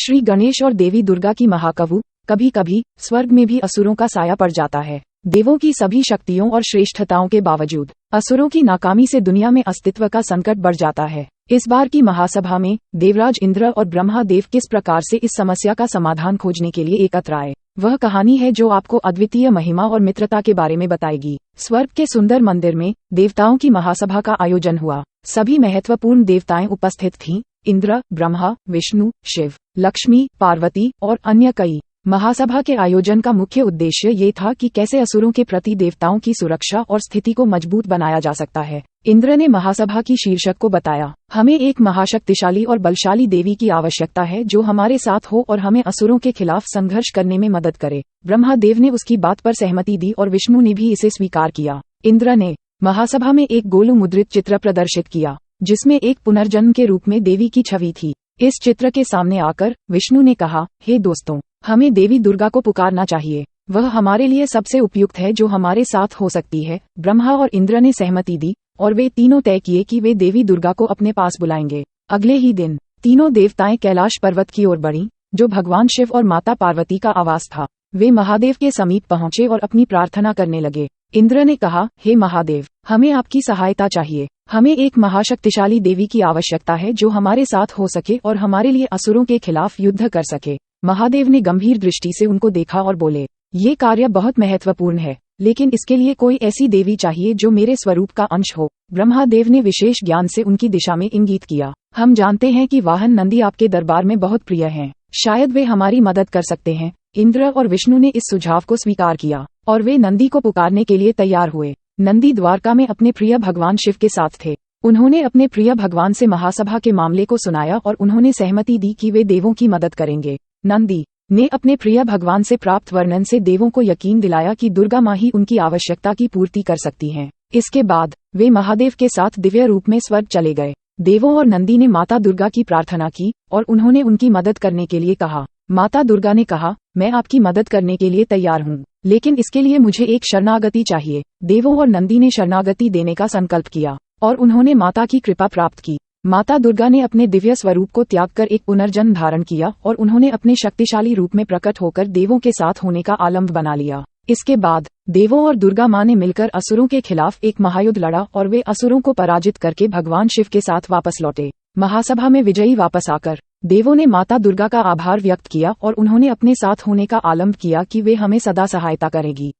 श्री गणेश और देवी दुर्गा की महाकाव्य। कभी कभी स्वर्ग में भी असुरों का साया पड़ जाता है। देवों की सभी शक्तियों और श्रेष्ठताओं के बावजूद असुरों की नाकामी से दुनिया में अस्तित्व का संकट बढ़ जाता है। इस बार की महासभा में देवराज इंद्र और ब्रह्मा देव किस प्रकार से इस समस्या का समाधान खोजने के लिए एकत्र आए, वह कहानी है जो आपको अद्वितीय महिमा और मित्रता के बारे में बताएगी। स्वर्ग के सुंदर मंदिर में देवताओं की महासभा का आयोजन हुआ। सभी महत्वपूर्ण देवताएं उपस्थित थीं। इंद्र, ब्रह्मा, विष्णु, शिव, लक्ष्मी, पार्वती और अन्य कई। महासभा के आयोजन का मुख्य उद्देश्य ये था कि कैसे असुरों के प्रति देवताओं की सुरक्षा और स्थिति को मजबूत बनाया जा सकता है। इंद्र ने महासभा की शीर्षक को बताया, हमें एक महाशक्तिशाली और बलशाली देवी की आवश्यकता है जो हमारे साथ हो और हमें असुरों के खिलाफ संघर्ष करने में मदद करे। ब्रह्मा देव ने उसकी बात पर सहमति दी और विष्णु ने भी इसे स्वीकार किया। इंद्र ने महासभा में एक गोलु मुद्रित चित्र प्रदर्शित किया जिसमें एक पुनर्जन्म के रूप में देवी की छवि थी। इस चित्र के सामने आकर विष्णु ने कहा, हे दोस्तों, हमें देवी दुर्गा को पुकारना चाहिए। वह हमारे लिए सबसे उपयुक्त है जो हमारे साथ हो सकती है। ब्रह्मा और इंद्र ने सहमति दी और वे तीनों तय किए कि वे देवी दुर्गा को अपने पास बुलाएंगे। अगले ही दिन तीनों देवताएं कैलाश पर्वत की ओर बढ़ीं, जो भगवान शिव और माता पार्वती का आवास था। वे महादेव के समीप पहुंचे और अपनी प्रार्थना करने लगे। इंद्र ने कहा, हे महादेव, हमें आपकी सहायता चाहिए। हमें एक महाशक्तिशाली देवी की आवश्यकता है जो हमारे साथ हो सके और हमारे लिए असुरों के खिलाफ युद्ध कर सके। महादेव ने गंभीर दृष्टि से उनको देखा और बोले, ये कार्य बहुत महत्वपूर्ण है, लेकिन इसके लिए कोई ऐसी देवी चाहिए जो मेरे स्वरूप का अंश हो। ब्रह्मादेव ने विशेष ज्ञान से उनकी दिशा में इंगित किया, हम जानते हैं कि वाहन नंदी आपके दरबार में बहुत प्रिय हैं। शायद वे हमारी मदद कर सकते हैं। इंद्र और विष्णु ने इस सुझाव को स्वीकार किया और वे नंदी को पुकारने के लिए तैयार हुए। नंदी द्वारका में अपने प्रिय भगवान शिव के साथ थे। उन्होंने अपने प्रिय भगवान से महासभा के मामले को सुनाया और उन्होंने सहमति दी कि वे देवों की मदद करेंगे। नंदी ने अपने प्रिय भगवान से प्राप्त वर्णन से देवों को यकीन दिलाया कि दुर्गा माँ ही उनकी आवश्यकता की पूर्ति कर सकती हैं। इसके बाद वे महादेव के साथ दिव्य रूप में स्वर्ग चले गए। देवों और नंदी ने माता दुर्गा की प्रार्थना की और उन्होंने उनकी मदद करने के लिए कहा। माता दुर्गा ने कहा, मैं आपकी मदद करने के लिए तैयार हूँ, लेकिन इसके लिए मुझे एक शरणागति चाहिए। देवों और नंदी ने शरणागति देने का संकल्प किया और उन्होंने माता की कृपा प्राप्त की। माता दुर्गा ने अपने दिव्य स्वरूप को त्याग कर एक पुनर्जन्म धारण किया और उन्होंने अपने शक्तिशाली रूप में प्रकट होकर देवों के साथ होने का आलम्ब बना लिया। इसके बाद देवों और दुर्गा माँ ने मिलकर असुरों के खिलाफ एक महायुद्ध लड़ा और वे असुरों को पराजित करके भगवान शिव के साथ वापस लौटे। महासभा में विजयी वापस आकर देवों ने माता दुर्गा का आभार व्यक्त किया और उन्होंने अपने साथ होने का आलम्ब किया कि वे हमें सदा सहायता करेगी।